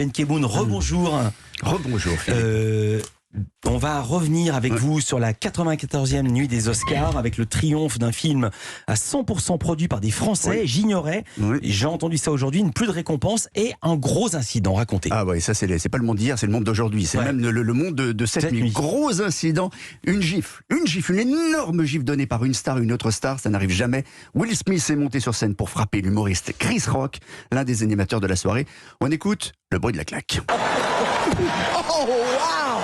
Ben Keboun, rebonjour. Rebonjour Philippe. On va revenir avec vous sur la 94e nuit des Oscars, avec le triomphe d'un film à 100% produit par des Français. Oui. J'ignorais, j'ai entendu ça aujourd'hui, une plus de récompense et un gros incident. Racontez. Ah ouais, ça c'est pas le monde d'hier, c'est le monde d'aujourd'hui. C'est même le monde de cette nuit. Gros incident, une gifle, une énorme gifle donnée par une star, une autre star, ça n'arrive jamais. Will Smith est monté sur scène pour frapper l'humoriste Chris Rock, l'un des animateurs de la soirée. On écoute le bruit de la claque. Oh, wow!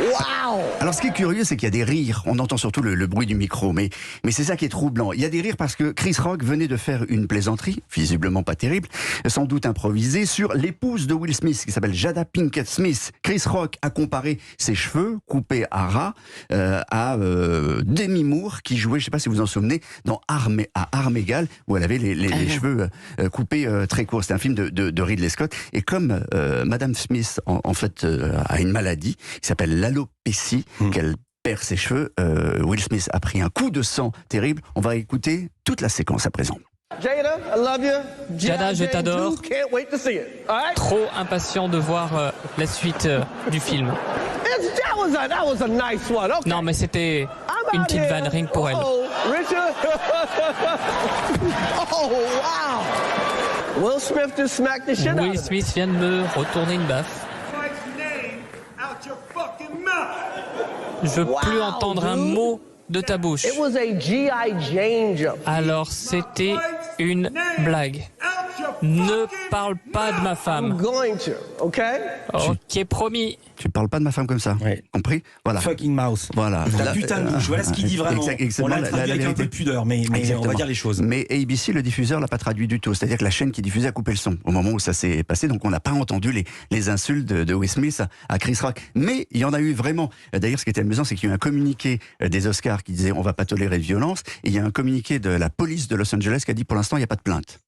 Wow! Alors ce qui est curieux, c'est qu'il y a des rires. On entend surtout le bruit du micro, mais c'est ça qui est troublant. Il y a des rires parce que Chris Rock venait de faire une plaisanterie, visiblement pas terrible, sans doute improvisée, sur l'épouse de Will Smith, qui s'appelle Jada Pinkett Smith. Chris Rock a comparé ses cheveux, coupés à ras, à Demi Moore, qui jouait, je ne sais pas si vous en souvenez, dans Armes égales, où elle avait les cheveux coupés très courts. C'est un film de Ridley Scott. Et comme Madame Smith, en fait, a une maladie qui s'appelle l'alopécie, qu'elle perd ses cheveux, Will Smith a pris un coup de sang terrible. On va écouter toute la séquence à présent. Jada, I love you. Jada, je t'adore. Can't wait to see it. All right? Trop impatient de voir la suite du film. That was a nice one. Okay. Non, mais c'était I'm une out petite here. vanne rien que pour elle. Oh, Richard. Oh, wow. Will Smith just smacked the shit out Will of me. Smith vient de me retourner une baffe. Je veux plus entendre un mot de ta bouche. It was a G.I. Jane jump. Alors c'était une blague. Ne parle pas de ma I'm femme. going to, okay? Ok, promis. Tu parles pas de ma femme comme ça, compris? Voilà. Fucking mouse. Voilà. La putain de bouche, voilà ce qu'il dit vraiment. Exactement, on l'a traduit avec un peu de pudeur, mais on va dire les choses. Mais ABC, le diffuseur, l'a pas traduit du tout. C'est-à-dire que la chaîne qui diffusait a coupé le son au moment où ça s'est passé. Donc on n'a pas entendu les insultes de Will Smith à Chris Rock. Mais il y en a eu vraiment. D'ailleurs, ce qui était amusant, c'est qu'il y a eu un communiqué des Oscars qui disait on va pas tolérer de violence. Et il y a un communiqué de la police de Los Angeles qui a dit pour l'instant il n'y a pas de plainte.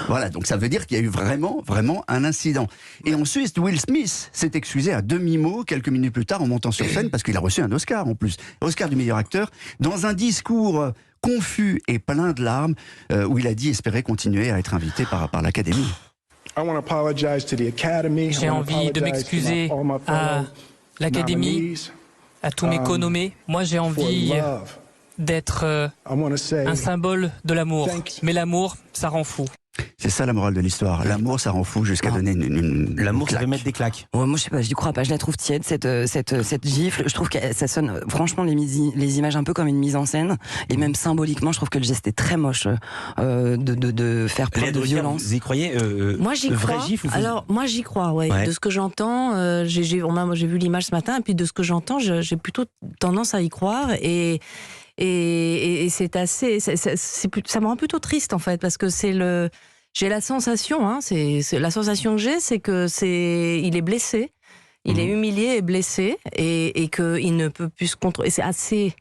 Voilà, donc ça veut dire qu'il y a eu vraiment un incident. Et ensuite, Will Smith s'est excusé à demi-mot quelques minutes plus tard en montant sur scène parce qu'il a reçu un Oscar en plus, Oscar du meilleur acteur, dans un discours confus et plein de larmes où il a dit espérer continuer à être invité par l'Académie. J'ai envie de m'excuser à l'Académie, à tous mes co-nommés. Moi, j'ai envie d'être un symbole de l'amour. Mais l'amour, ça rend fou. C'est ça la morale de l'histoire. L'amour, ça rend fou jusqu'à donner une L'amour, ça peut mettre des claques. Ouais, moi, je sais pas, j'y crois pas. Je la trouve tiède, cette gifle. Je trouve que ça sonne, franchement, les images un peu comme une mise en scène. Et même symboliquement, je trouve que le geste est très moche de faire preuve de violence. Vous y croyez Moi, j'y crois. Alors, moi, j'y crois, ouais. De ce que j'entends, j'ai vu l'image ce matin, et puis de ce que j'entends, j'ai plutôt tendance à y croire. Et c'est assez, ça me rend plutôt triste en fait, parce que j'ai la sensation, c'est la sensation que j'ai, c'est que il est blessé, il est humilié et blessé, et qu'il ne peut plus se contrôler. C'est assez,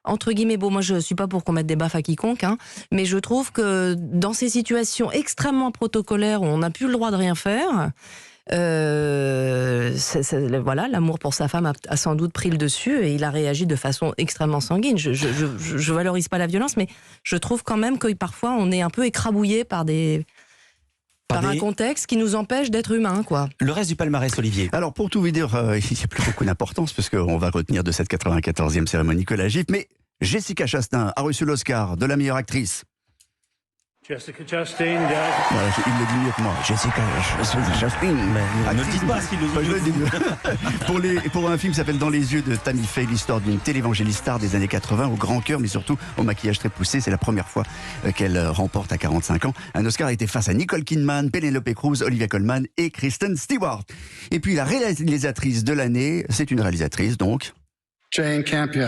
entre guillemets, bon, moi je suis pas pour qu'on mette des baffes à quiconque, mais je trouve que dans ces situations extrêmement protocolaires où on n'a plus le droit de rien faire. Voilà, l'amour pour sa femme a sans doute pris le dessus et il a réagi de façon extrêmement sanguine. Je valorise pas la violence, mais je trouve quand même que parfois on est un peu écrabouillé par un contexte qui nous empêche d'être humain, quoi. Le reste du palmarès, Olivier. Alors pour tout vous dire, il n'y a plus beaucoup d'importance parce qu'on va retenir de cette 94e cérémonie que la gifle, mais Jessica Chastain a reçu l'Oscar de la meilleure actrice. Jessica Chastain, Voilà, il le dit mieux que moi. Jessica Chastain. Ne le dites pas s'il le dit. Pour un film qui s'appelle Dans les yeux de Tammy Faye, l'histoire d'une télévangéliste star des années 80 au grand cœur, mais surtout au maquillage très poussé. C'est la première fois qu'elle remporte à 45 ans. Un Oscar a été face à Nicole Kidman, Penelope Cruz, Olivia Colman et Kristen Stewart. Et puis la réalisatrice de l'année, c'est une réalisatrice donc. Jane Campion.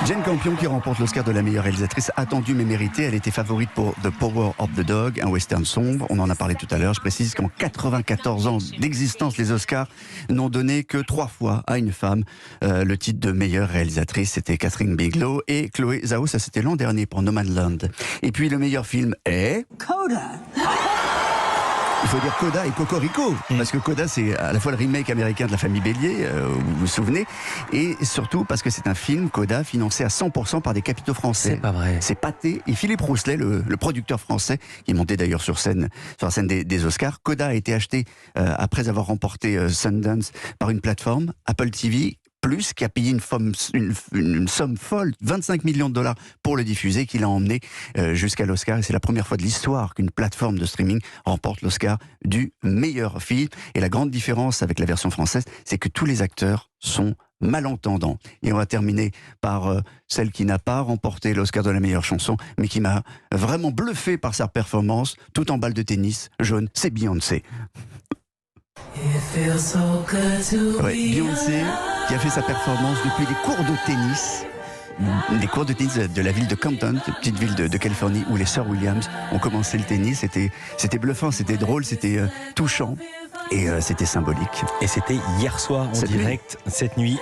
Jane Campion qui remporte l'Oscar de la meilleure réalisatrice, attendue mais méritée. Elle était favorite pour The Power of the Dog, un western sombre. On en a parlé tout à l'heure. Je précise qu'en 94 ans d'existence, les Oscars n'ont donné que 3 fois à une femme le titre de meilleure réalisatrice. C'était Catherine Bigelow et Chloé Zhao. Ça, c'était l'an dernier pour No Man's Land. Et puis le meilleur film est... Coda. Il faut dire Coda et Cocorico, parce que Coda, c'est à la fois le remake américain de La Famille Bélier, vous vous souvenez, et surtout parce que c'est un film, Coda, financé à 100% par des capitaux français. C'est pas vrai. C'est Pathé et Philippe Rousselet, le producteur français, qui est monté d'ailleurs sur la scène des Oscars. Coda a été acheté après avoir remporté Sundance par une plateforme, Apple TV+, qui a payé une somme folle, 25 millions de dollars pour le diffuser, qui l'a emmené jusqu'à l'Oscar. Et c'est la première fois de l'histoire qu'une plateforme de streaming remporte l'Oscar du meilleur film. Et la grande différence avec la version française, c'est que tous les acteurs sont malentendants. Et on va terminer par celle qui n'a pas remporté l'Oscar de la meilleure chanson, mais qui m'a vraiment bluffé par sa performance, tout en balle de tennis jaune, c'est Beyoncé. Ouais, Beyoncé qui a fait sa performance depuis les cours de tennis. Des cours de tennis de la ville de Compton, cette petite ville de Californie où les sœurs Williams ont commencé le tennis. C'était bluffant, c'était drôle, c'était touchant et c'était symbolique. Et c'était hier soir en direct, cette nuit.